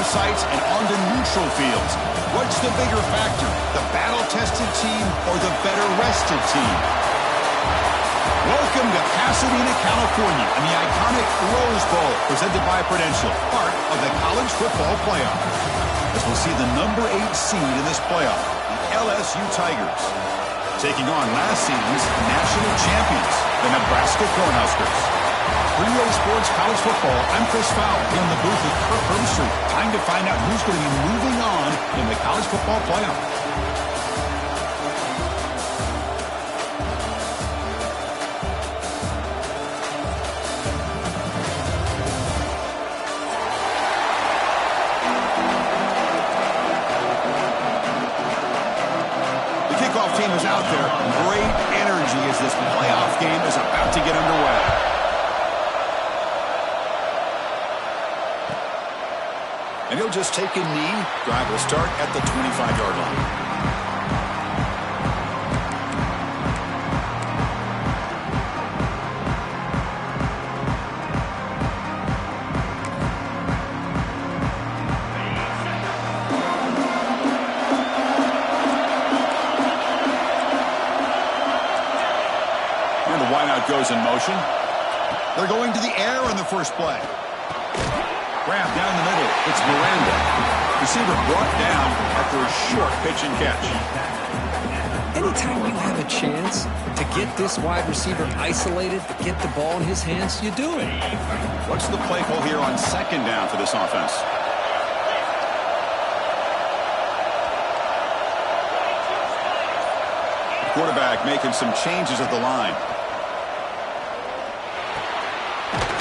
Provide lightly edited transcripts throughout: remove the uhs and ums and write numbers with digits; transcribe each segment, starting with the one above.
home sites and onto neutral fields. What's the bigger factor, the battle-tested team or the better-rested team? Welcome to Pasadena, California, and the iconic Rose Bowl, presented by Prudential, part of the college football playoff. As we'll see the number 8 seed in this playoff, the LSU Tigers, taking on last season's national champions, the Nebraska Cornhuskers. 3-Way Sports College Football, I'm Chris Fowler, here in the booth with Kirk Herbstreit. Time to find out who's going to be moving on in the college football playoff. The kickoff team is out there. Great energy as this playoff game is about to get underway. And he'll just take a knee. Drive will start at the 25-yard line. And the wideout goes in motion. They're going to the air on the first play. Grab down the middle. It's Miranda. Receiver brought down after a short pitch and catch. Anytime you have a chance to get this wide receiver isolated, to get the ball in his hands, you do it. What's the play call here on second down for this offense? Quarterback making some changes at the line.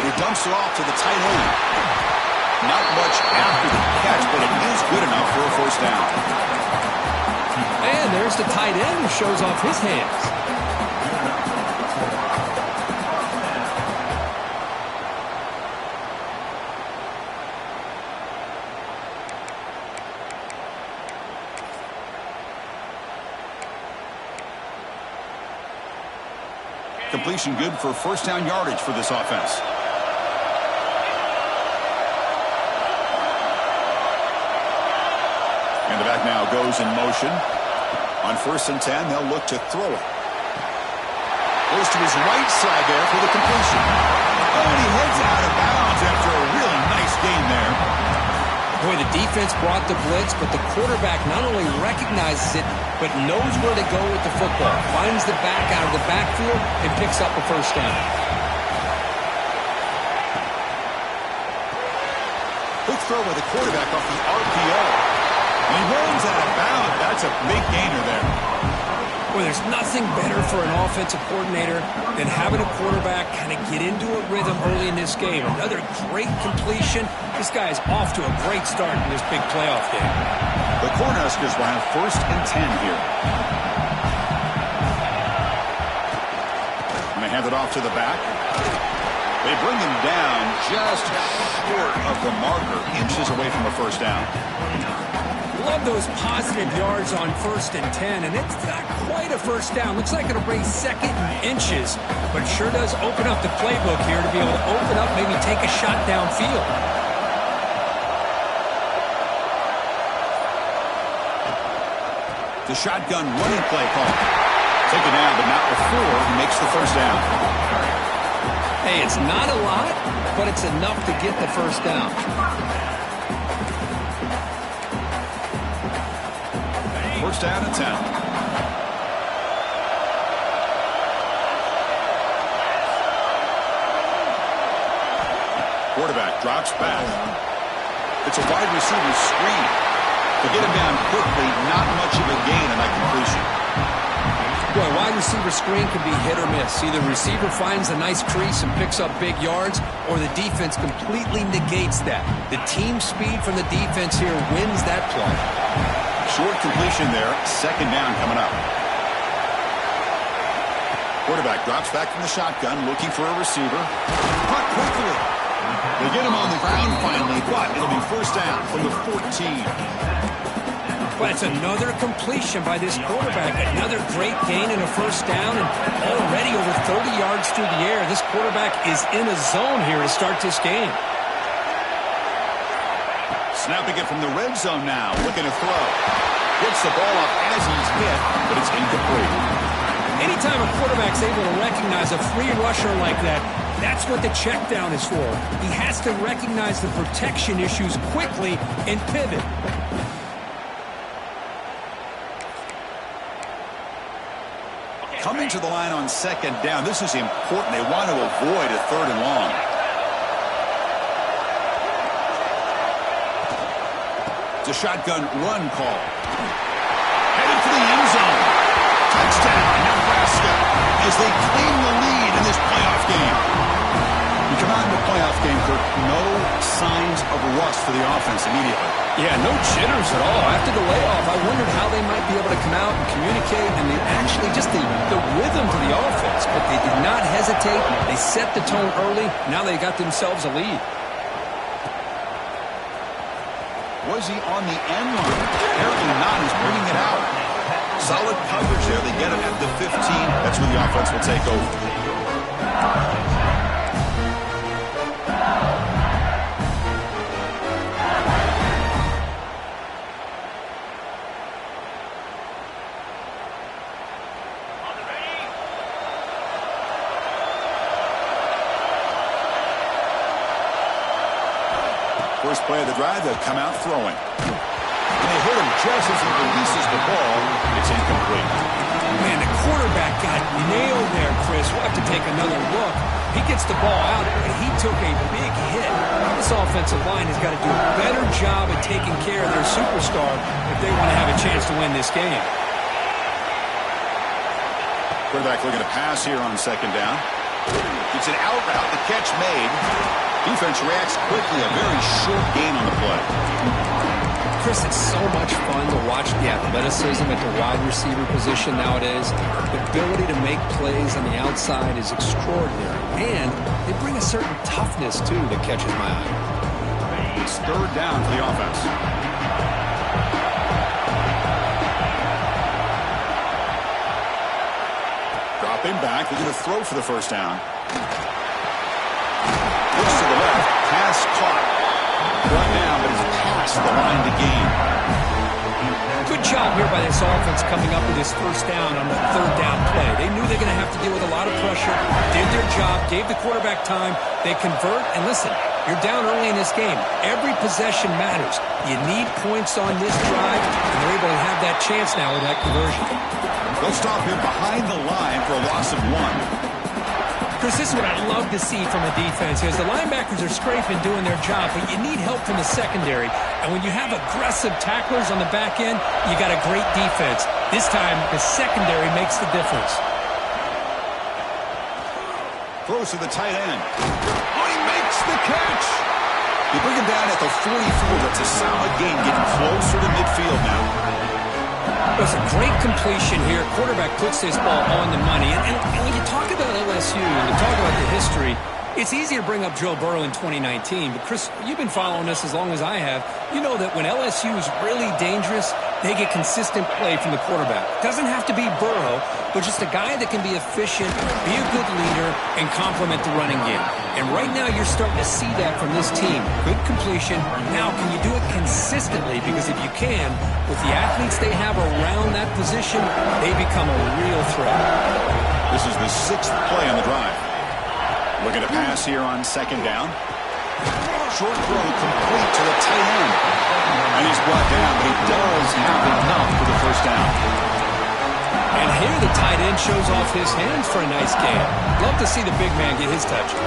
And he dumps it off to the tight end. Not much after the catch, but it is good enough for a first down. And there's the tight end who shows off his hands. Completion good for first down yardage for this offense. And the back now goes in motion. On 1st and 10, they'll look to throw it. Goes to his right side there for the completion. And he heads out of bounds after a really nice gain there. Boy, the defense brought the blitz, but the quarterback not only recognizes it, but knows where to go with the football. Finds the back out of the backfield and picks up a first down. Quick throw by the quarterback off the RPO. He runs out of bounds. That's a big gainer there. Well, there's nothing better for an offensive coordinator than having a quarterback kind of get into a rhythm early in this game. Another great completion. This guy is off to a great start in this big playoff game. The Cornhuskers will have 1st and 10 here. And they hand it off to the back. They bring him down just short of the marker, inches away from a first down. Love those positive yards on 1st and 10, and it's not quite a first down. Looks like it'll bring 2nd and inches, but it sure does open up the playbook here to be able to open up, maybe take a shot downfield. The shotgun running play call. Taken down, but not before he makes the first down. Hey, it's not a lot, but it's enough to get the first down. First down and 10. Quarterback drops back. It's a wide receiver screen. To get him down quickly, not much of a gain in that completion. Boy, wide receiver screen can be hit or miss. Either receiver finds a nice crease and picks up big yards, or the defense completely negates that. The team speed from the defense here wins that play. Short completion there. Second down coming up. Quarterback drops back from the shotgun, looking for a receiver. Caught quickly. They get him on the ground finally, but it'll be first down from the 14. But it's another completion by this quarterback. Another great gain and a first down, and already over 30 yards through the air. This quarterback is in a zone here to start this game. Snapping it from the red zone now. Looking to throw. Gets the ball up as he's hit, but it's incomplete. Anytime a quarterback's able to recognize a free rusher like that, that's what the check down is for. He has to recognize the protection issues quickly and pivot. Coming to the line on second down. This is important. They want to avoid a third and long. It's a shotgun run call. Headed for the end zone. Touchdown, Nebraska, as they claim the lead in this playoff game. You come out in the playoff game, Kirk, no signs of rust for the offense immediately. Yeah, no jitters at all. After the layoff, I wondered how they might be able to come out and communicate, and they actually just the rhythm to the offense. But they did not hesitate. They set the tone early. Now they got themselves a lead. Was he on the end line? Apparently not. He's bringing it out. Solid coverage there. They get him at the 15. That's where the offense will take over. First play of the drive, they'll come out throwing. And they hit him just as he releases the ball. It's incomplete. Man, the quarterback got nailed there, Chris. We'll have to take another look. He gets the ball out, but he took a big hit. This offensive line has got to do a better job at taking care of their superstar if they want to have a chance to win this game. Quarterback looking to pass here on second down. It's an out route. The catch made. Defense reacts quickly. A very short gain on the play. Chris, it's so much fun to watch the athleticism at the wide receiver position nowadays. The ability to make plays on the outside is extraordinary. And they bring a certain toughness, too, that catches my eye. It's third down for the offense. Dropping back. They're going to throw for the first down. Looks to the left. Pass caught. Brought down, but it's past the line to gain. Good job here by this offense coming up with this first down on the third down play. They knew they're going to have to deal with a lot of pressure, did their job, gave the quarterback time. They convert, and listen, you're down early in this game. Every possession matters. You need points on this drive, and they're able to have that chance now with that conversion. They'll stop him behind the line for a loss of 1. Chris, this is what I love to see from a defense. As the linebackers are scraping, doing their job, but you need help from the secondary. And when you have aggressive tacklers on the back end, you got a great defense. This time, the secondary makes the difference. Throws to the tight end. Oh, he makes the catch. You bring him down at the 44. That's a solid gain, getting closer to midfield now. It was a great completion here. Quarterback puts this ball on the money. And when you talk about LSU and you talk about the history, it's easy to bring up Joe Burrow in 2019. But, Chris, you've been following this as long as I have. You know that when LSU is really dangerous, they get consistent play from the quarterback. Doesn't have to be Burrow, but just a guy that can be efficient, be a good leader, and complement the running game. And right now you're starting to see that from this team. Good completion. Now, can you do it consistently? Because if you can, with the athletes they have around that position, they become a real threat. This is the 6th play on the drive. Looking to pass here on second down. Short throw complete to the tight end. And he's brought down, but he does have enough for the first down. And here the tight end shows off his hands for a nice game. Love to see the big man get his touches.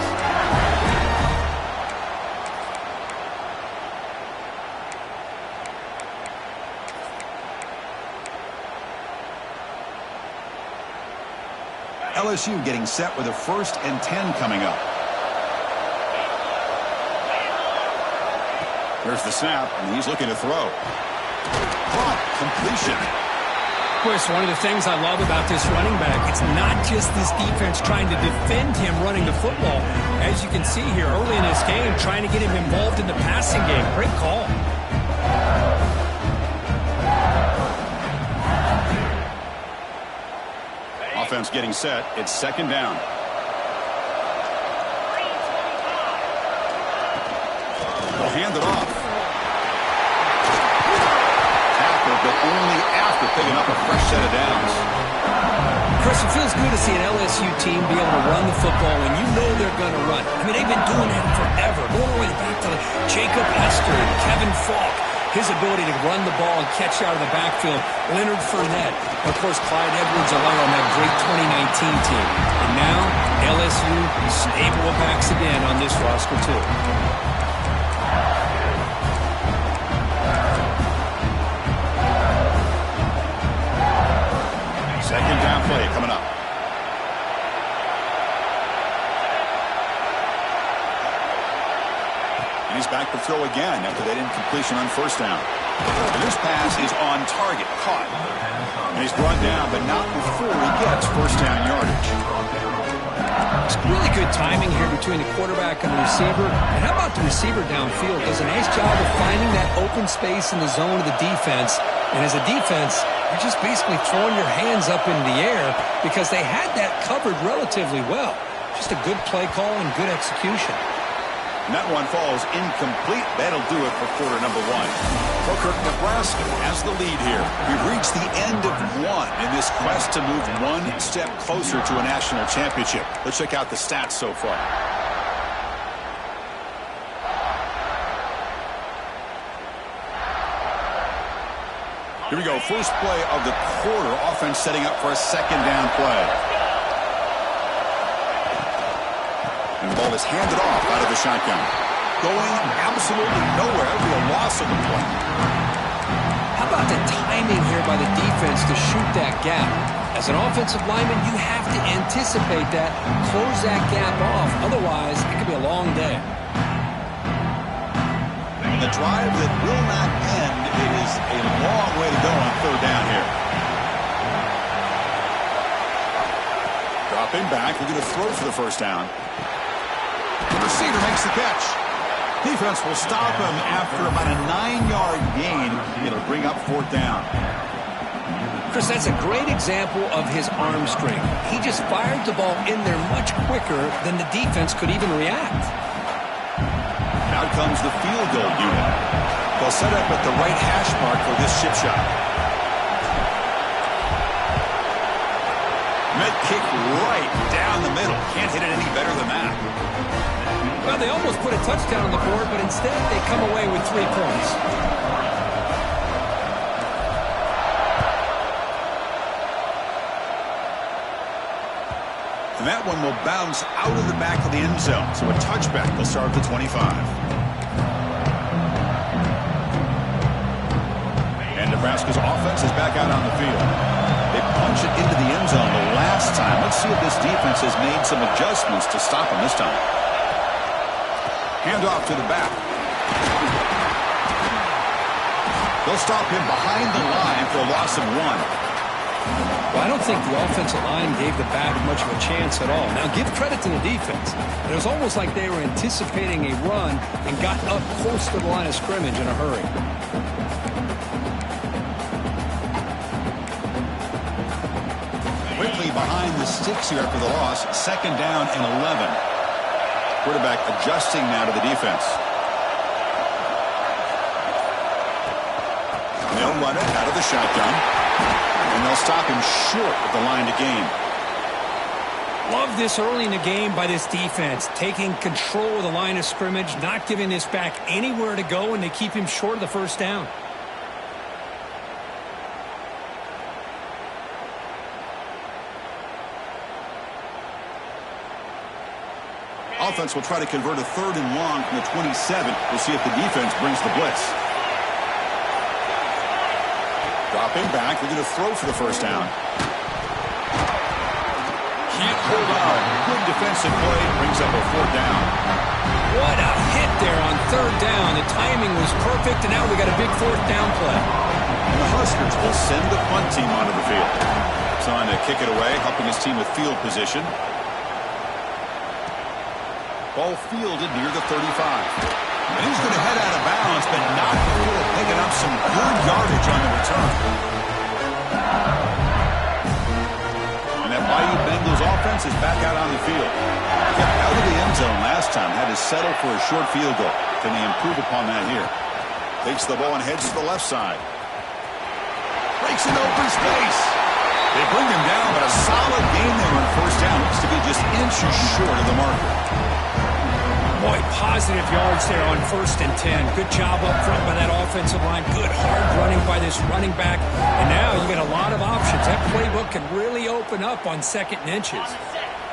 LSU getting set with a 1st and 10 coming up. There's the snap, and he's looking to throw. Caught, completion. Chris, one of the things I love about this running back, it's not just this defense trying to defend him running the football. As you can see here early in this game, trying to get him involved in the passing game. Great call. Offense getting set. It's second down. They'll hand it off. only after picking up a fresh set of downs. Chris, it feels good to see an LSU team be able to run the football when you know they're going to run. I mean, they've been doing that forever, going all the way back to Jacob Esther and Kevin Falk. His ability to run the ball and catch out of the backfield, Leonard Fournette, and of course Clyde Edwards-Helaire on that great 2019 team. And now LSU stable of backs again on this roster too. Second down play coming up. And he's back to throw again after that incompletion on first down. And this pass is on target, caught. And he's brought down, but not before he gets first down yardage. It's really good timing here between the quarterback and the receiver. And how about the receiver downfield? Does a nice job of finding that open space in the zone of the defense. And as a defense, you're just basically throwing your hands up in the air because they had that covered relatively well. Just a good play call and good execution. And that one falls incomplete. That'll do it for quarter number one. Falkirk, Nebraska has the lead here. We've reached the end of one in this quest to move one step closer to a national championship. Let's check out the stats so far. Here we go. First play of the quarter. Offense setting up for a second down play. And the ball is handed off out of the shotgun. Going absolutely nowhere. It'll be a loss of the play. How about the timing here by the defense to shoot that gap? As an offensive lineman, you have to anticipate that, close that gap off. Otherwise, it could be a long day. And the drive that will not end. It is a long way to go on third down here. Dropping back. We're going to throw for the first down. The receiver makes the catch. Defense will stop him after about a 9-yard gain. It'll bring up fourth down. Chris, that's a great example of his arm strength. He just fired the ball in there much quicker than the defense could even react. Now comes the field goal unit. They'll set up at the right hash mark for this chip shot. Mid kick right down the middle. Can't hit it any better than that. Well, they almost put a touchdown on the board, but instead they come away with 3 points. And that one will bounce out of the back of the end zone. So a touchback will start at the 25. And Nebraska's offense is back out on the field. They punch it into the end zone the last time. Let's see if this defense has made some adjustments to stop them this time. Handoff to the back. They'll stop him behind the line for a loss of 1. Well, I don't think the offensive line gave the back much of a chance at all. Now, give credit to the defense. It was almost like they were anticipating a run and got up close to the line of scrimmage in a hurry. Quickly behind the sticks here after the loss. Second down and 11. Quarterback adjusting now to the defense. And they'll run it out of the shotgun. And they'll stop him short of the line to gain. Love this early in the game by this defense. Taking control of the line of scrimmage, not giving this back anywhere to go, and they keep him short of the first down. Offense will try to convert a 3rd and long from the 27. We'll see if the defense brings the blitz. Dropping back. They're going to throw for the first down. Can't hold on. Good defensive play. Brings up a 4th down. What a hit there on 3rd down. The timing was perfect, and now we got a big 4th down play. And the Huskers will send the punt team onto the field. Trying to kick it away, helping his team with field position. Ball fielded near the 35. And he's going to head out of bounds, but not before picking up some good yardage on the return. And that Bayou Bengals offense is back out on the field. Kept out of the end zone last time, had to settle for a short field goal. Can they improve upon that here? Takes the ball and heads to the left side. Breaks an open space. They bring him down, but a solid gain there on first down. Looks to be just inches short of the marker. Boy, positive yards there on 1st and 10. Good job up front by that offensive line. Good hard running by this running back. And now you get a lot of options. That playbook can really open up on 2nd and inches.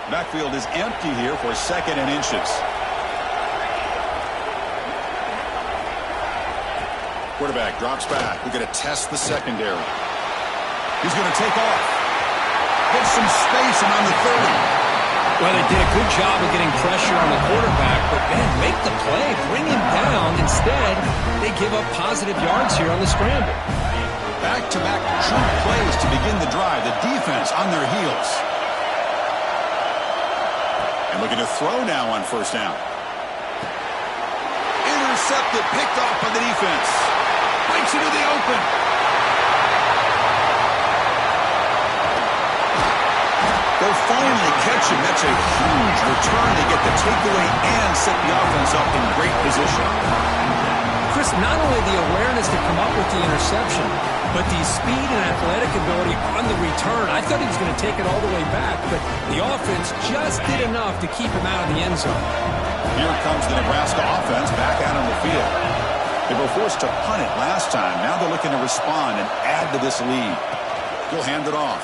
Backfield is empty here for 2nd and inches. Quarterback drops back. We're going to test the secondary. He's going to take off. Get some space and on the 30. Well, they did a good job of getting pressure on the quarterback, but then make the play, bring him down. Instead, they give up positive yards here on the scramble. Back-to-back true plays to begin the drive. The defense on their heels. And looking to throw now on 1st down. Intercepted, picked off by the defense. Breaks into the open. They'll finally catch him. That's a huge return. They get the takeaway and set the offense up in great position. Chris, not only the awareness to come up with the interception, but the speed and athletic ability on the return. I thought he was going to take it all the way back, but the offense just did enough to keep him out of the end zone. Here comes the Nebraska offense back out on the field. They were forced to punt it last time. Now they're looking to respond and add to this lead. He'll hand it off.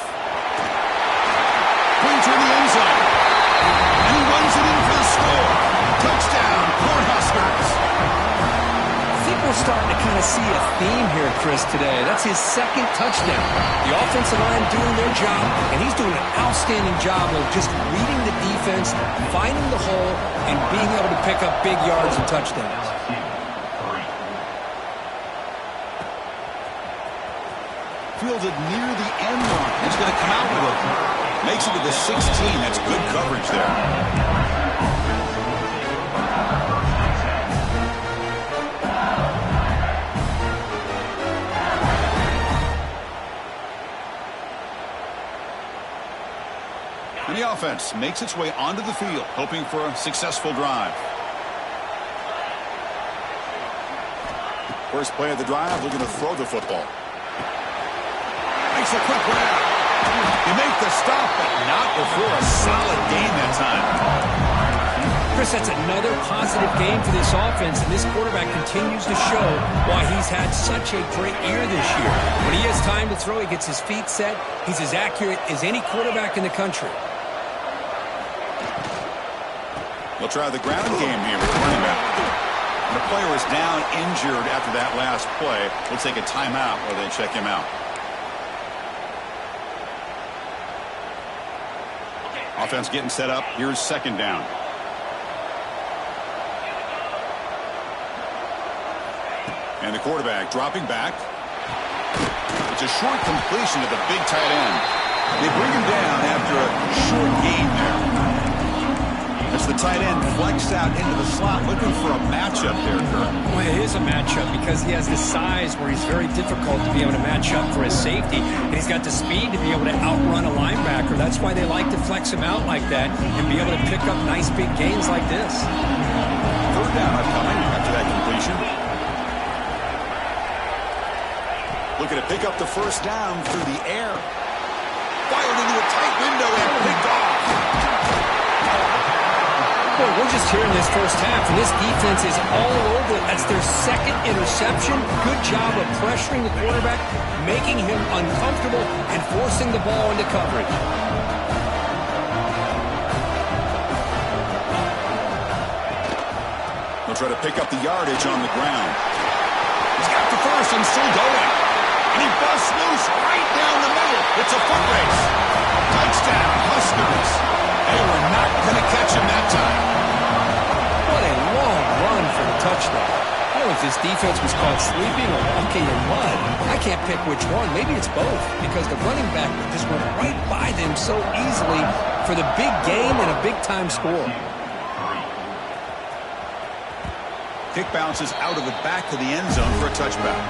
Pointer in the end zone. And he runs it in for the score. Touchdown, Cornhuskers. I think we're starting to kind of see a theme here, Chris, today. That's his 2nd touchdown. The offensive line doing their job, and he's doing an outstanding job of just reading the defense, finding the hole, and being able to pick up big yards and touchdowns. Fielded near the end line. He's going to come out with it. Makes it to the 16. That's good coverage there. And the offense makes its way onto the field, hoping for a successful drive. First play of the drive, looking to throw the football. Makes a quick grab. You make the stop, but not before a solid gain that time. Chris, that's another positive game for this offense, and this quarterback continues to show why he's had such a great year this year. When he has time to throw, he gets his feet set. He's as accurate as any quarterback in the country. They'll try the ground game here with the running back. The player is down injured after that last play. We'll take a timeout while they check him out. Offense getting set up. Here's 2nd down. And the quarterback dropping back. It's a short completion to the big tight end. They bring him down after a short gain there. As the tight end flexed out into the slot, looking for a matchup there, Kurt. Well, it is a matchup because he has the size where he's very difficult to be able to match up for his safety. And he's got the speed to be able to outrun a linebacker. That's why they like to flex him out like that and be able to pick up nice big gains like this. 3rd down upcoming after that completion. Looking to pick up the 1st down through the air. Fired into a tight window and picked off. Boy, we're just here in this first half, and this defense is all over it. That's their 2nd interception. Good job of pressuring the quarterback, making him uncomfortable, and forcing the ball into coverage. They'll try to pick up the yardage on the ground. He's got the 1st and still going. And he busts loose right down the middle. It's a foot race. Touchdown, Huskers. They were not going to catch him that time. What a long run for the touchdown. I don't know if this defense was caught sleeping or walking in mud. I can't pick which one. Maybe it's both because the running back just went right by them so easily for the big game and a big-time score. Kick bounces out of the back of the end zone for a touchback.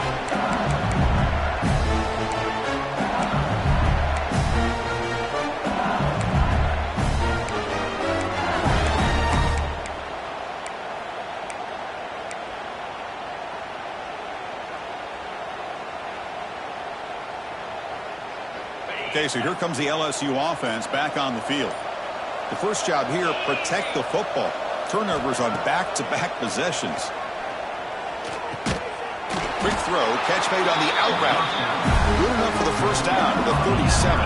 Okay, so here comes the LSU offense back on the field. The first job here, protect the football. Turnovers on back-to-back possessions. Quick throw, catch made on the out route. Good enough for the first down to the 37.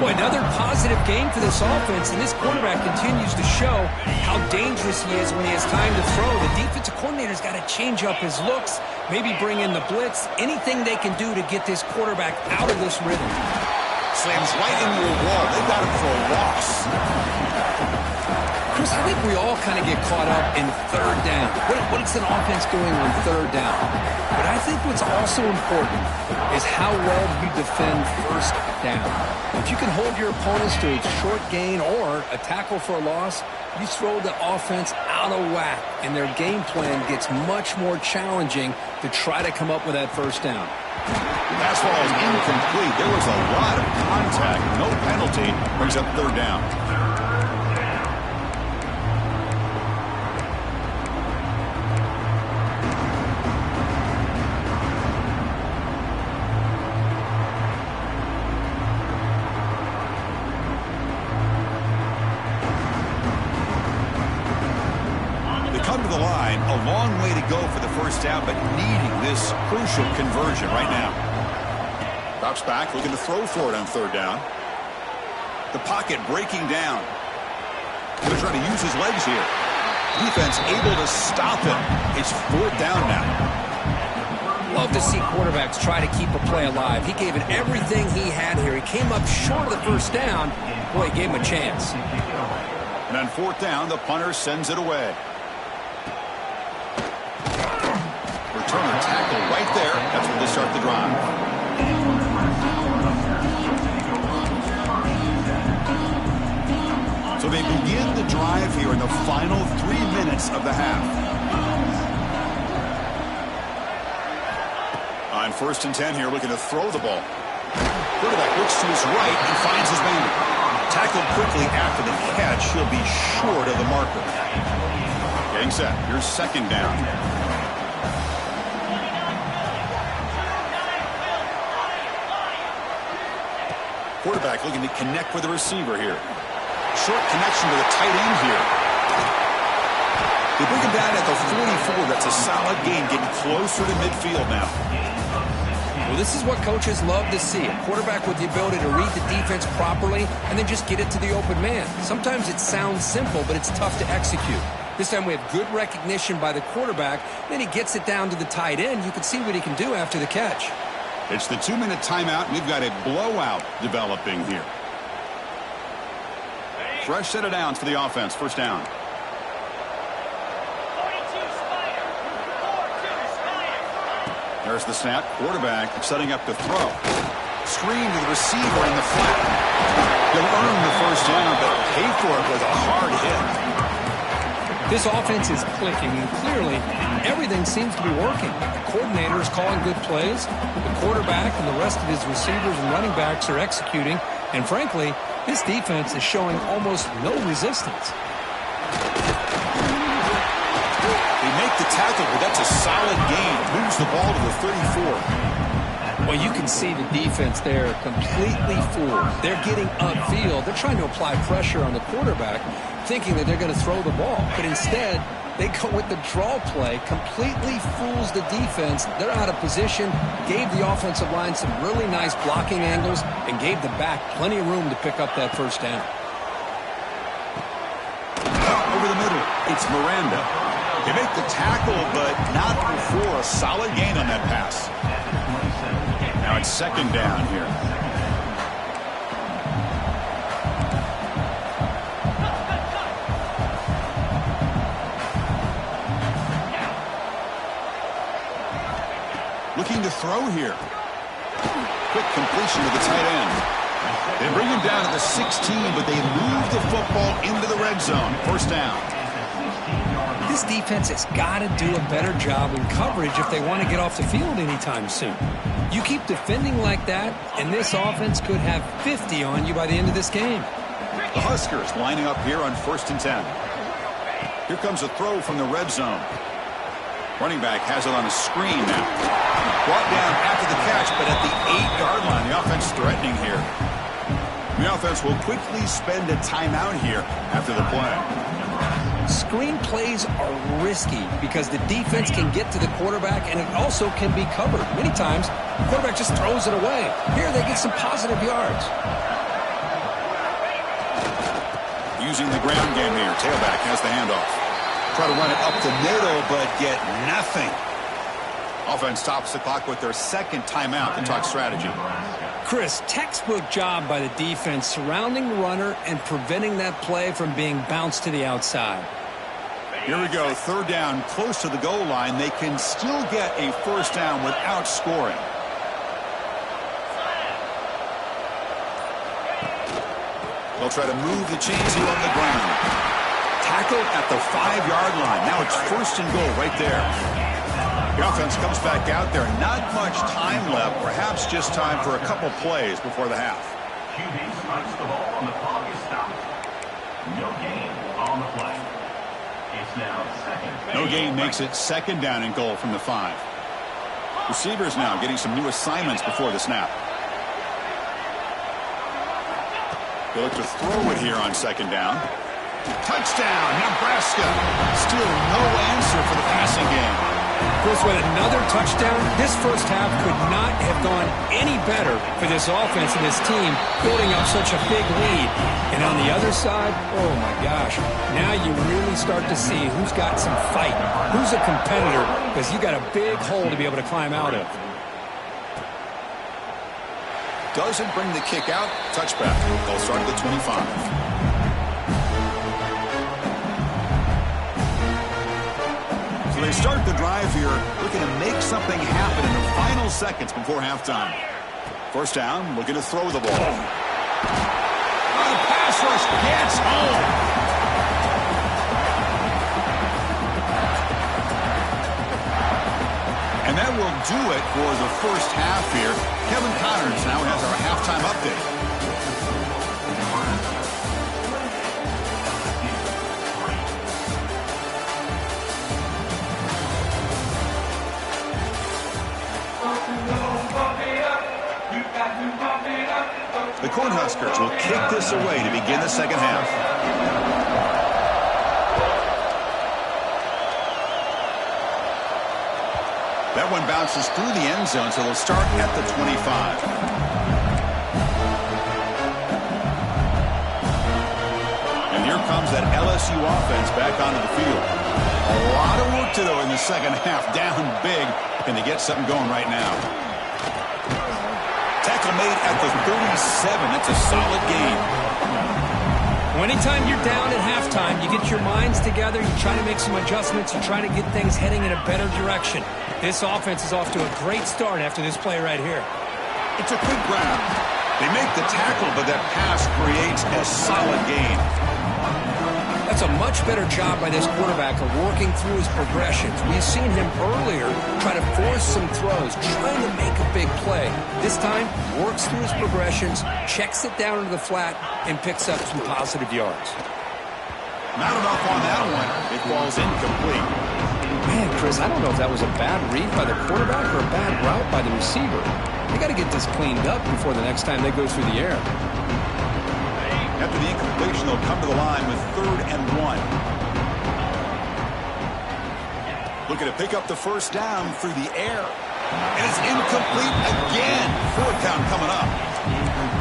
Boy, another positive game for this offense, and this quarterback continues to show how dangerous he is when he has time to throw. The defensive coordinator's got to change up his looks, maybe bring in the blitz, anything they can do to get this quarterback out of this rhythm. Slams right into a wall. They got him for a loss. Chris, I think we all kind of get caught up in third down. What is an offense doing on third down? But I think what's also important is how well you defend first down. If you can hold your opponents to a short gain or a tackle for a loss, you throw the offense out of whack, and their game plan gets much more challenging to try to come up with that first down. Pass ball is incomplete. There was a lot of contact. No penalty. Brings up third down. A long way to go for the first down, but needing this crucial conversion right now. Drops back, looking to throw for it on third down. The pocket breaking down. Going to try to use his legs here. Defense able to stop him. It's fourth down now. Love to see quarterbacks try to keep a play alive. He gave it everything he had here. He came up short of the first down. Boy, he gave him a chance. And on fourth down, the punter sends it away. Returner tackle right there. That's where they start the drive. So they begin the drive here in the final 3 minutes of the half. On 1st and 10 here, looking to throw the ball. Quarterback looks to his right and finds his man. Tackled quickly after the catch. He'll be short of the marker. Getting set. Here's second down. Quarterback looking to connect with the receiver here. Short connection to the tight end here. They bring him down at the 44. That's a solid gain, getting closer to midfield now. Well, this is what coaches love to see. A quarterback with the ability to read the defense properly and then just get it to the open man. Sometimes it sounds simple, but it's tough to execute. This time we have good recognition by the quarterback. Then he gets it down to the tight end. You can see what he can do after the catch. It's the 2-minute timeout. We've got a blowout developing here. Fresh set of downs for the offense. First down. There's the snap. Quarterback setting up to throw. Screen to the receiver in the flat. He'll earn the first down, but pay for it with a hard hit. This offense is clicking, and clearly everything seems to be working. The coordinator is calling good plays. The quarterback and the rest of his receivers and running backs are executing. And frankly, this defense is showing almost no resistance. They make the tackle, but that's a solid gain. Moves the ball to the 34. Well, you can see the defense there completely fooled. They're getting upfield. They're trying to apply pressure on the quarterback, thinking that they're going to throw the ball. But instead, they go with the draw play, completely fools the defense. They're out of position, gave the offensive line some really nice blocking angles, and gave the back plenty of room to pick up that first down. Over the middle, it's Miranda. They make the tackle, but not before a solid gain on that pass. Now it's second down here. Looking to throw here. Quick completion to the tight end. They bring him down at the 16, but they move the football into the red zone. First down. This defense has got to do a better job in coverage if they want to get off the field anytime soon. You keep defending like that, and this offense could have 50 on you by the end of this game. The Huskers lining up here on 1st and 10. Here comes a throw from the red zone. Running back has it on a screen now. Brought down after the catch. catch, but at the 8-yard line, the offense threatening here. The offense will quickly spend a timeout here after the play. Screen plays are risky because the defense can get to the quarterback, and it also can be covered. Many times, the quarterback just throws it away. Here, they get some positive yards. Using the ground game here. Tailback has the handoff. Try to run it up the middle, but get nothing. Offense stops the clock with their second timeout to talk strategy. Chris, textbook job by the defense surrounding the runner and preventing that play from being bounced to the outside. Here we go. Third down, close to the goal line. They can still get a first down without scoring. They'll try to move the chains here on the ground. Tackle at the 5-yard line. Now it's first and goal right there. The offense comes back out there. Not much time left. Perhaps just time for a couple plays before the half. QB strikes the ball and the clock is stopped. No gain on the play. It's now second. No gain makes it second down and goal from the 5. Receivers now getting some new assignments before the snap. They look to throw it here on second down. Touchdown, Nebraska. Still no answer for the passing game. Chris, with another touchdown, this first half could not have gone any better for this offense and this team, building up such a big lead. And on the other side, oh my gosh, now you really start to see who's got some fight, who's a competitor, because you got a big hole to be able to climb out of. Doesn't bring the kick out. Touchback. They'll start at the 25. So they start the drive here, looking to make something happen in the final seconds before halftime. First down, looking to throw the ball. The pass rush gets home. And that will do it for the first half here. Kevin Connors now has our halftime update. The Cornhuskers will kick this away to begin the second half. That one bounces through the end zone, so they'll start at the 25. And here comes that LSU offense back onto the field. A lot of work to do in the second half. Down big. Can they get something going right now? Tackle made at the 37. That's a solid gain. Anytime you're down at halftime, you get your minds together, you try to make some adjustments, you try to get things heading in a better direction. This offense is off to a great start after this play right here. It's a quick grab. They make the tackle, but that pass creates a solid gain. That's a much better job by this quarterback of working through his progressions. We've seen him earlier try to force some throws, trying to make a big play. This time, works through his progressions, checks it down into the flat, and picks up some positive yards. Not enough on that one. It falls incomplete. Man, Chris, I don't know if that was a bad read by the quarterback or a bad route by the receiver. They got to get this cleaned up before the next time they go through the air. After the incompletion, they'll come to the line with 3rd and 1. Looking to pick up the first down through the air. And it's incomplete again. 4th down coming up.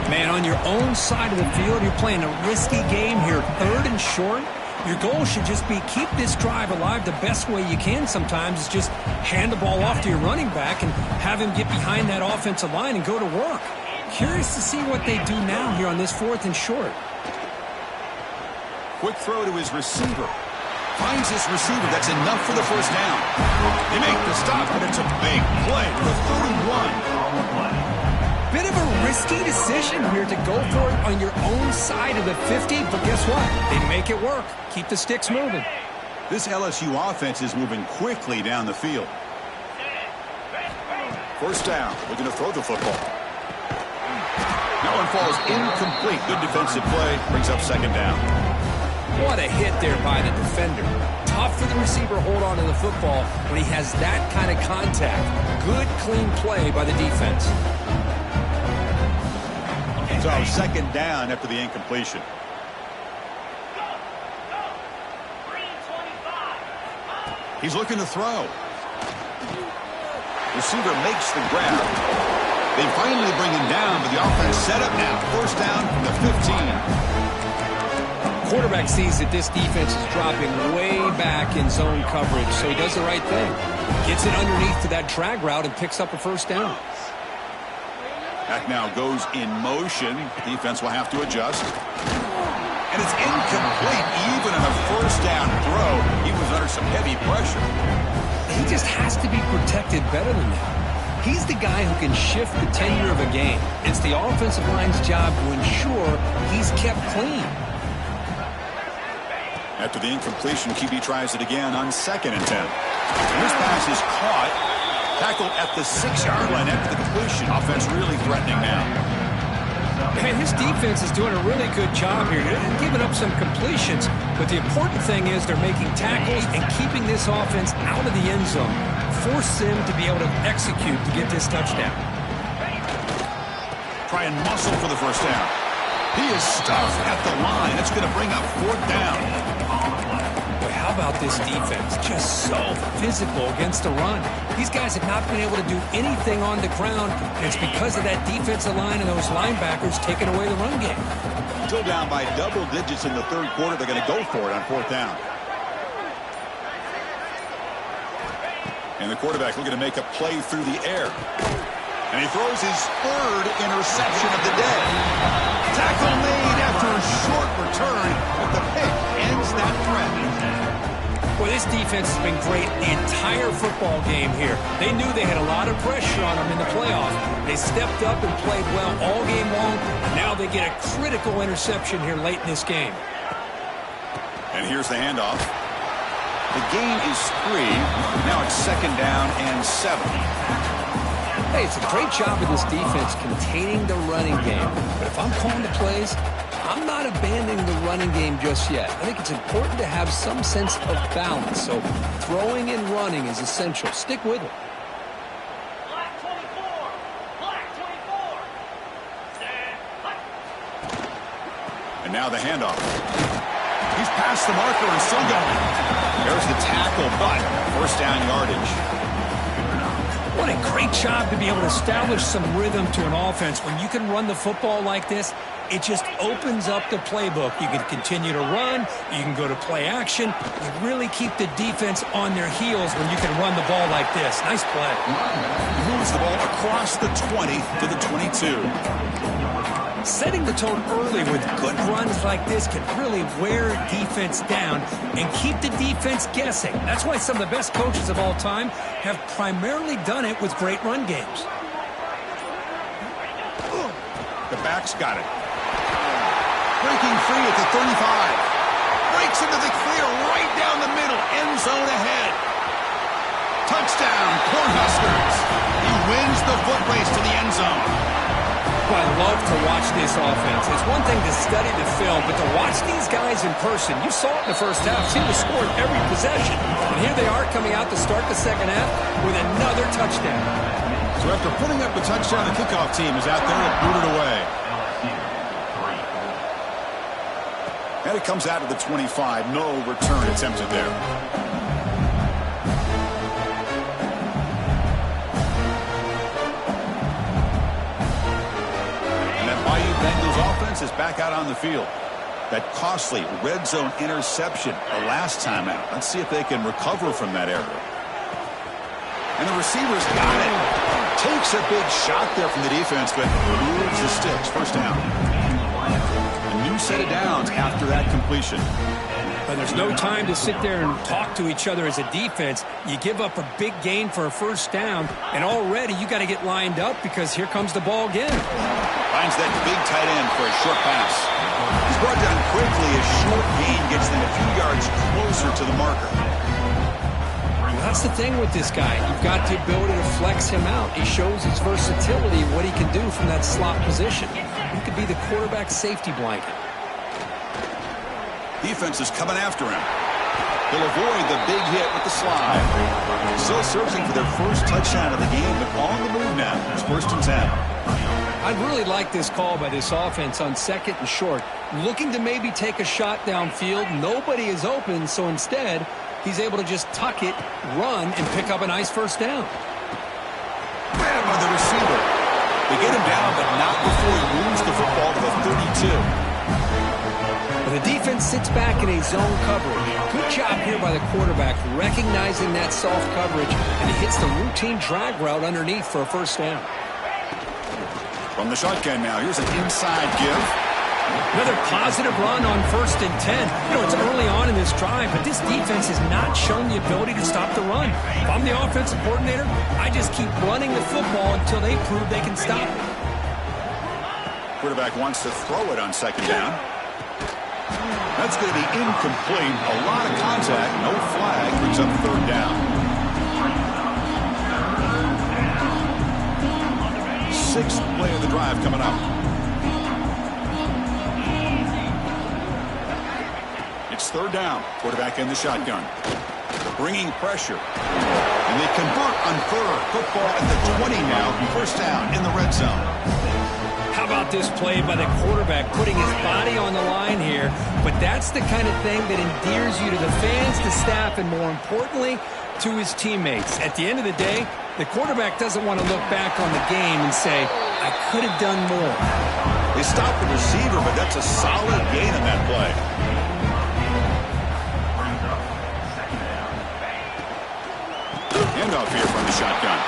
Man, on your own side of the field, you're playing a risky game here. 3rd and short. Your goal should just be keep this drive alive the best way you can sometimes. Is just hand the ball off to your running back and have him get behind that offensive line and go to work. Curious to see what they do now here on this 4th and short. Quick throw to his receiver. Finds his receiver. That's enough for the first down. They make the stop, but it's a big play for 31. Bit of a risky decision here to go for it on your own side of the 50, but guess what? They make it work. Keep the sticks moving. This LSU offense is moving quickly down the field. First down. Looking to throw the football. That one falls incomplete. Good defensive play. Brings up second down. What a hit there by the defender. tough for the receiver to hold on to the football when he has that kind of contact. Good, clean play by the defense. So second down after the incompletion. He's looking to throw. Receiver makes the grab. They finally bring him down, but the offense set up now. First down from the 15. Quarterback sees that this defense is dropping way back in zone coverage, so he does the right thing. Gets it underneath to that drag route and picks up a first down. Back now goes in motion. Defense will have to adjust. And it's incomplete. Even on a first down throw, he was under some heavy pressure. He just has to be protected better than that. He's the guy who can shift the tenure of a game. It's the offensive line's job to ensure he's kept clean. After the incompletion, QB tries it again on 2nd and 10. And this pass is caught. Tackled at the 6-yard line after the completion. Offense really threatening now. Man, his defense is doing a really good job here. They're giving up some completions, but the important thing is they're making tackles and keeping this offense out of the end zone. Force them to be able to execute to get this touchdown. Try and muscle for the first down. He is stuffed at the line. It's going to bring up 4th down. Boy, how about this defense? Just so physical against the run. These guys have not been able to do anything on the ground, and it's because of that defensive line and those linebackers taking away the run game. Still down by double digits in the 3rd quarter. They're going to go for it on 4th down. And the quarterback looking to make a play through the air. And he throws his 3rd interception of the day. Tackle made after a short return, but the pick ends that threat. Well, this defense has been great the entire football game here. They knew they had a lot of pressure on them in the playoff. They stepped up and played well all game long. Now they get a critical interception here late in this game. And here's the handoff. The gain is 3. Now it's 2nd down and 7. Hey, it's a great job of this defense containing the running game. But if I'm calling the plays, I'm not abandoning the running game just yet. I think it's important to have some sense of balance. So throwing and running is essential. Stick with it. Black 24. Black 24. And now the handoff. He's past the marker and still going. There's the tackle, but first down yardage. What a great job to be able to establish some rhythm to an offense. When you can run the football like this, it just opens up the playbook. You can continue to run. You can go to play action. You really keep the defense on their heels when you can run the ball like this. Nice play. Moves the ball across the 20 to the 22. Setting the tone early with good runs like this can really wear defense down and keep the defense guessing. That's why some of the best coaches of all time have primarily done it with great run games. The back's got it. Breaking free at the 35. Breaks into the clear right down the middle. End zone ahead. Touchdown, Cornhuskers. He wins the foot race to the end zone. I love to watch this offense. It's one thing to study the film, but to watch these guys in person, you saw it in the first half, seemed to score in every possession. And here they are coming out to start the second half with another touchdown. So after putting up the touchdown, the kickoff team is out there and booted away. And it comes out of the 25. No return attempted there. Bengals offense is back out on the field. That costly red zone interception the last time out. Let's see if they can recover from that error. And the receivers got it. Takes a big shot there from the defense, but moves the sticks. First down. A new set of downs after that completion. But there's no time to sit there and talk to each other as a defense. You give up a big gain for a first down, and already you got to get lined up because here comes the ball again. Finds that big tight end for a short pass. He's brought down quickly. A short gain gets them a few yards closer to the marker. Well, that's the thing with this guy. You've got the ability to flex him out. He shows his versatility, what he can do from that slot position. He could be the quarterback safety blanket. Defense is coming after him. He'll avoid the big hit with the slide. Still searching for their first touchdown of the game, but on the move now. It's 1st and 10. I really like this call by this offense on 2nd and short. Looking to maybe take a shot downfield. Nobody is open, so instead, he's able to just tuck it, run, and pick up a nice 1st down. Grab by the receiver. They get him down, but not before he moves the football to the 32. The defense sits back in a zone coverage. Good job here by the quarterback, recognizing that soft coverage, and he hits the routine drag route underneath for a 1st down. From the shotgun now, here's an inside give. Another positive run on 1st and 10. You know, it's early on in this drive, but this defense has not shown the ability to stop the run. If I'm the offensive coordinator, I just keep running the football until they prove they can stop it. Quarterback wants to throw it on 2nd down. That's going to be incomplete. A lot of contact, no flag, brings up 3rd down. 6th play of the drive coming up. It's 3rd down. Quarterback in the shotgun. Bringing pressure. And they convert on 3rd. Football at the 20 now. 1st down in the red zone. How about this play by the quarterback, putting his body on the line here? But that's the kind of thing that endears you to the fans, the staff, and more importantly, to his teammates. At the end of the day, the quarterback doesn't want to look back on the game and say, I could have done more. They stopped the receiver, but that's a solid gain on that play. Handoff here from the shotgun.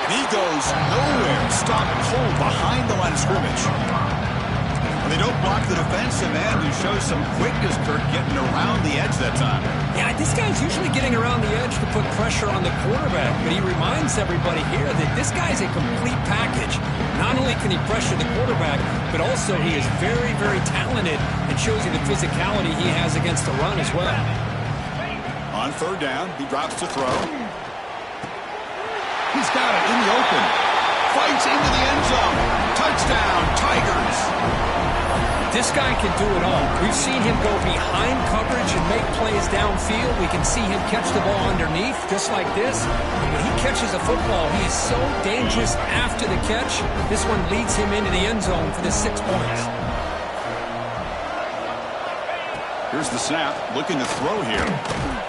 And he goes nowhere. Stopped cold behind the line of scrimmage. And they don't block the defensive end, who shows some quickness, Kirk, getting around the edge that time. Yeah, this guy's usually getting around the edge to put pressure on the quarterback, but he reminds everybody here that this guy's a complete package. Not only can he pressure the quarterback, but also he is very, very talented and shows you the physicality he has against the run as well. On 3rd down, he drops to throw. He's got it in the open. Fights into the end zone. Touchdown, Tigers. This guy can do it all. We've seen him go behind coverage and make plays downfield. We can see him catch the ball underneath, just like this. And when he catches a football, he is so dangerous after the catch. This one leads him into the end zone for the 6 points. Here's the snap, looking to throw here.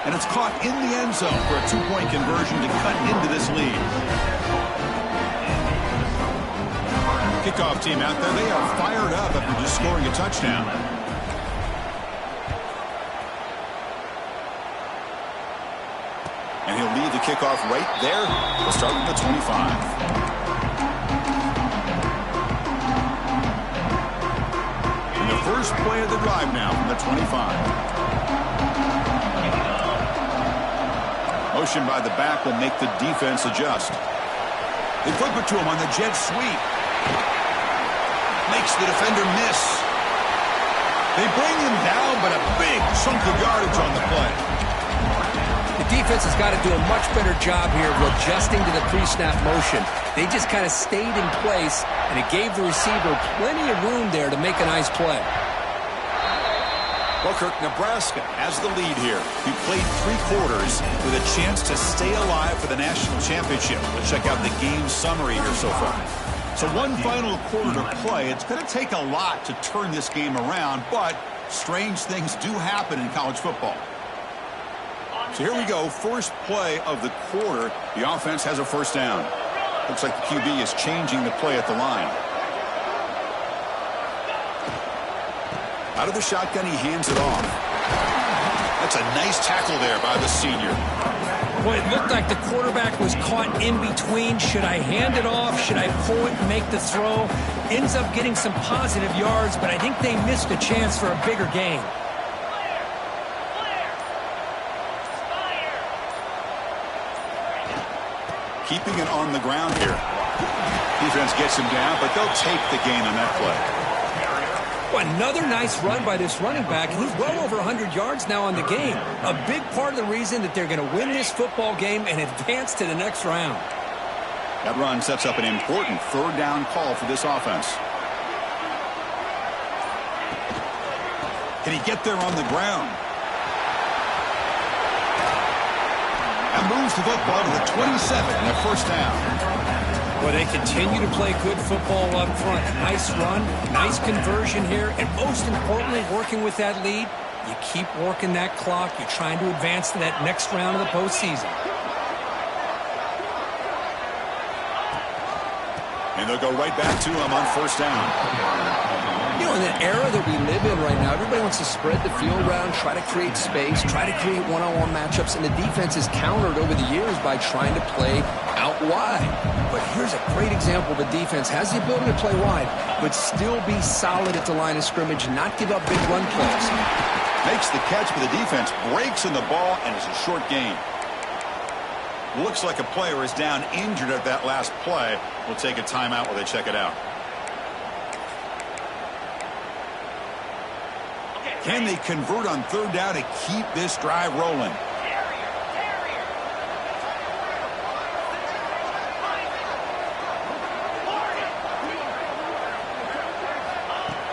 And it's caught in the end zone for a 2-point conversion to cut into this lead. Kickoff team out there, they are fired up after just scoring a touchdown. And he'll lead the kickoff right there. We'll start with the 25. First play of the drive now from the 25. Motion by the back will make the defense adjust. They flip it to him on the jet sweep. Makes the defender miss. They bring him down, but a big chunk of yardage on the play. The defense has got to do a much better job here of adjusting to the pre-snap motion. They just kind of stayed in place, and it gave the receiver plenty of room there to make a nice play. Well, Kirk, Nebraska has the lead here. He played 3 quarters with a chance to stay alive for the national championship. Let's check out the game summary here so far. So one final quarter to play. It's going to take a lot to turn this game around, but strange things do happen in college football. So here we go, first play of the quarter. The offense has a 1st down. Looks like the QB is changing the play at the line. Out of the shotgun, he hands it off. That's a nice tackle there by the senior. Boy, it looked like the quarterback was caught in between. Should I hand it off? Should I pull it and make the throw? Ends up getting some positive yards, but I think they missed a chance for a bigger gain. Keeping it on the ground here. Defense gets him down, but they'll take the gain on that play. Well, another nice run by this running back. He's well over 100 yards now on the game. A big part of the reason that they're going to win this football game and advance to the next round. That run sets up an important 3rd down call for this offense. Can he get there on the ground? That moves the football to the 27 and a first down. Well, they continue to play good football up front. Nice run, nice conversion here, and most importantly, working with that lead, you keep working that clock. You're trying to advance to that next round of the postseason. And they'll go right back to him on first down. You know, in the era that we live in right now, everybody wants to spread the field around, try to create space, try to create one-on-one matchups, and the defense is countered over the years by trying to play out wide. But here's a great example. The defense has the ability to play wide, but still be solid at the line of scrimmage, not give up big run plays. Makes the catch, but the defense breaks in the ball, and it's a short gain. Looks like a player is down injured at that last play. We'll take a timeout while they check it out. Can they convert on third down to keep this drive rolling?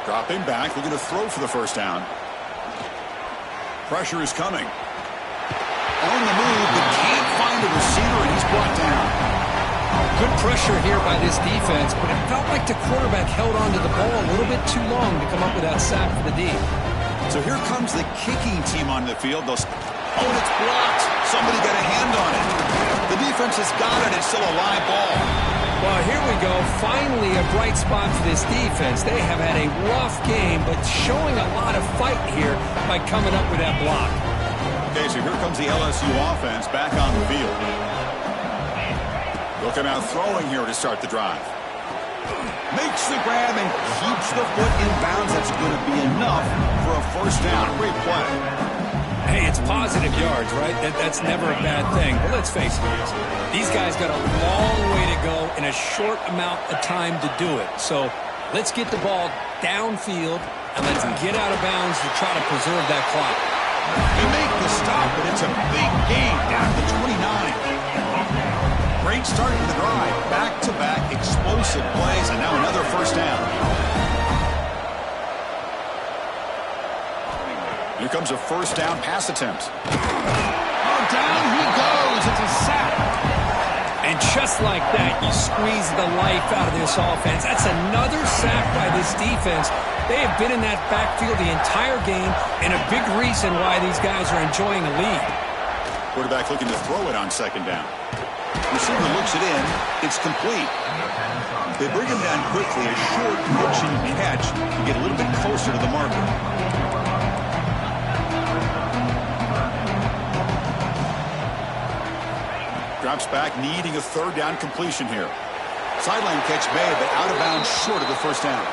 Dropping back, looking to throw for the first down. Pressure is coming. On the move, but can't find a receiver, and he's brought down. Good pressure here by this defense, but it felt like the quarterback held onto the ball a little bit too long to come up with that sack for the D. So here comes the kicking team on the field. Oh, and it's blocked. Somebody got a hand on it. The defense has got it. It's still a live ball. Well, here we go. Finally a bright spot for this defense. They have had a rough game, but showing a lot of fight here by coming up with that block. Okay, so here comes the LSU offense back on the field. They'll come out throwing here to start the drive. Makes the grab and keeps the foot in bounds. That's going to be enough for a first down. Great play. Hey, it's positive yards, right? That's never a bad thing. But let's face it, these guys got a long way to go in a short amount of time to do it. So let's get the ball downfield and let's get out of bounds to try to preserve that clock. They make the stop, but it's a big gain down to the 29. Great start to the drive. Back-to-back explosive plays, and now another first down. Here comes a first down pass attempt. Oh, down he goes. It's a sack. And just like that, you squeeze the life out of this offense. That's another sack by this defense. They have been in that backfield the entire game, and a big reason why these guys are enjoying a lead. Quarterback looking to throw it on second down. Receiver looks it in. It's complete. They bring him down quickly. A short pitch and catch to get a little bit closer to the marker. Drops back, needing a third down completion here. Sideline catch made, but out of bounds short of the first down.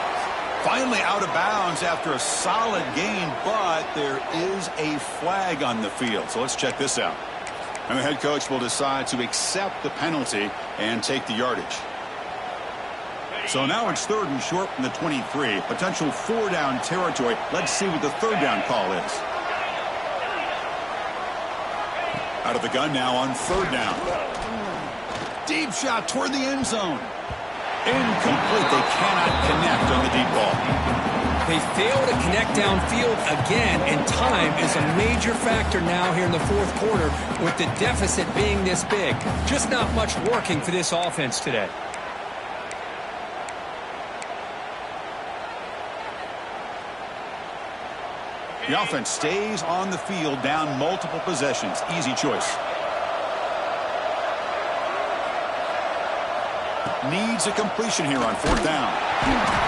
Finally out of bounds after a solid gain, but there is a flag on the field. So let's check this out. And the head coach will decide to accept the penalty and take the yardage. So now it's third and short from the 23. Potential four-down territory. Let's see what the third down call is. Out of the gun now on third down. Deep shot toward the end zone. Incomplete. They cannot connect on the deep ball. They fail to connect downfield again, and time is a major factor now here in the fourth quarter with the deficit being this big. Just not much working for this offense today. The offense stays on the field down multiple possessions. Easy choice. Needs a completion here on fourth down.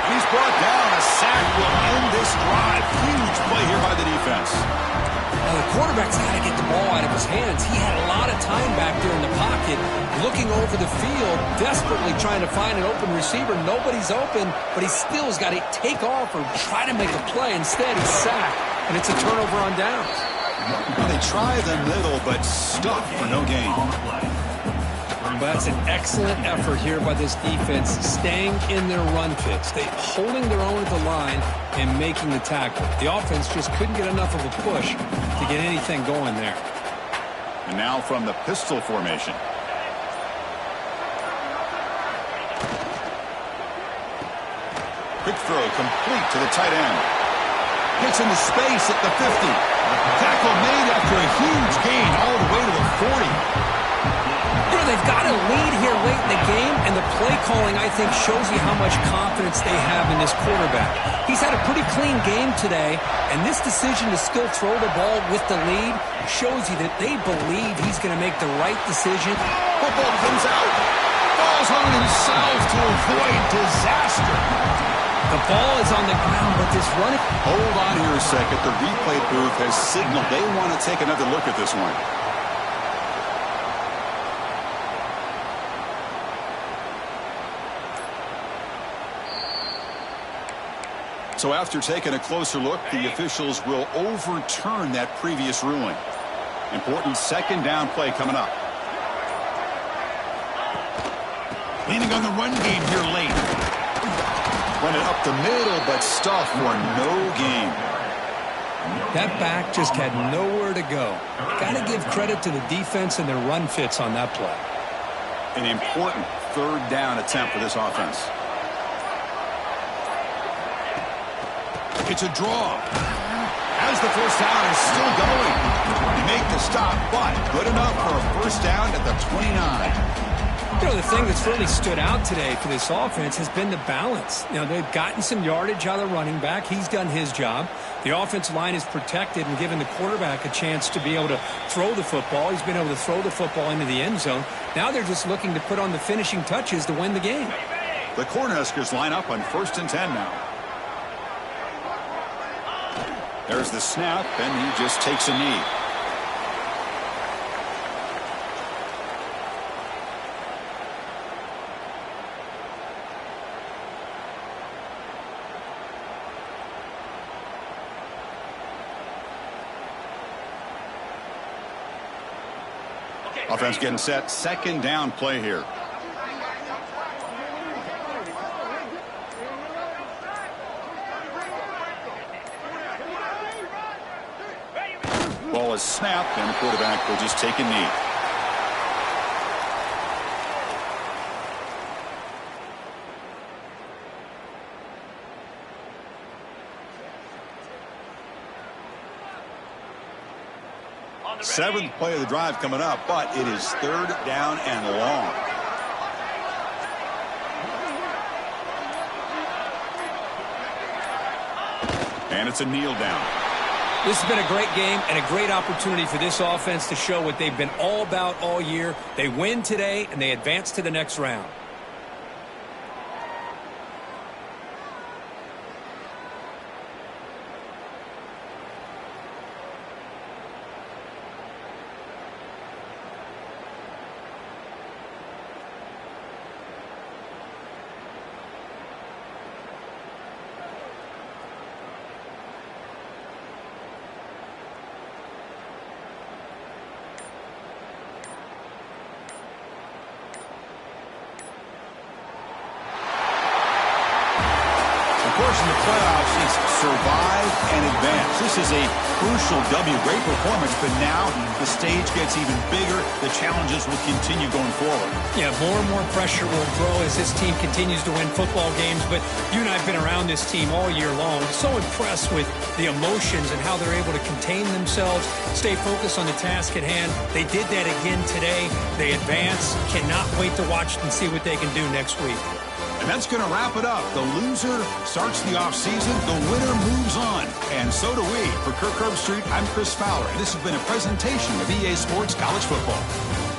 He's brought down. A sack will end this drive. Huge play here by the defense. Now the quarterback's got to get the ball out of his hands. He had a lot of time back there in the pocket, looking over the field, desperately trying to find an open receiver. Nobody's open, but he still has got to take off or try to make a play. Instead, he's sacked, and it's a turnover on downs. Well, they try the middle, but stuck for no gain. But that's an excellent effort here by this defense, staying in their run fits. They holding their own at the line and making the tackle. The offense just couldn't get enough of a push to get anything going there. And now from the pistol formation. Quick throw complete to the tight end. Gets into space at the 50. Tackle made after a huge gain all the way to the 40. they've got a lead here late in the game, and the play calling, I think, shows you how much confidence they have in this quarterback. He's had a pretty clean game today, and this decision to still throw the ball with the lead shows you that they believe he's going to make the right decision. Football comes out. Falls on himself to avoid disaster. The ball is on the ground, but this running... Hold on here a second. The replay booth has signaled they want to take another look at this one. So after taking a closer look, the officials will overturn that previous ruling. Important second down play coming up. Leaning on the run game here late. Run it up the middle, but stuff for no gain. That back just had nowhere to go. Got to give credit to the defense and their run fits on that play. An important third down attempt for this offense. It's a draw. As the first down is still going. They make the stop, but good enough for a first down at the 29. You know, the thing that's really stood out today for this offense has been the balance. You know, they've gotten some yardage out of the running back. He's done his job. The offensive line is protected and given the quarterback a chance to be able to throw the football. He's been able to throw the football into the end zone. Now they're just looking to put on the finishing touches to win the game. The Cornhuskers line up on 1st and 10 now. There's the snap, and he just takes a knee. Offense getting set. Second down play here. Ball is snapped, and the quarterback will just take a knee. Seventh play of the drive coming up, but it is third down and long. And it's a kneel down. This has been a great game and a great opportunity for this offense to show what they've been all about all year. They win today, and they advance to the next round. In the playoffs, it's survive and advance. This is a crucial W. Great performance, but now the stage gets even bigger. The challenges will continue going forward. Yeah, more and more pressure will grow as this team continues to win football games, but you and I have been around this team all year long. So impressed with the emotions and how they're able to contain themselves, stay focused on the task at hand. They did that again today. They advance. Cannot wait to watch and see what they can do next week. And that's going to wrap it up. The loser starts the offseason. The winner moves on. And so do we. For Kirk Herbstreit, I'm Chris Fowler. And this has been a presentation of EA Sports College Football.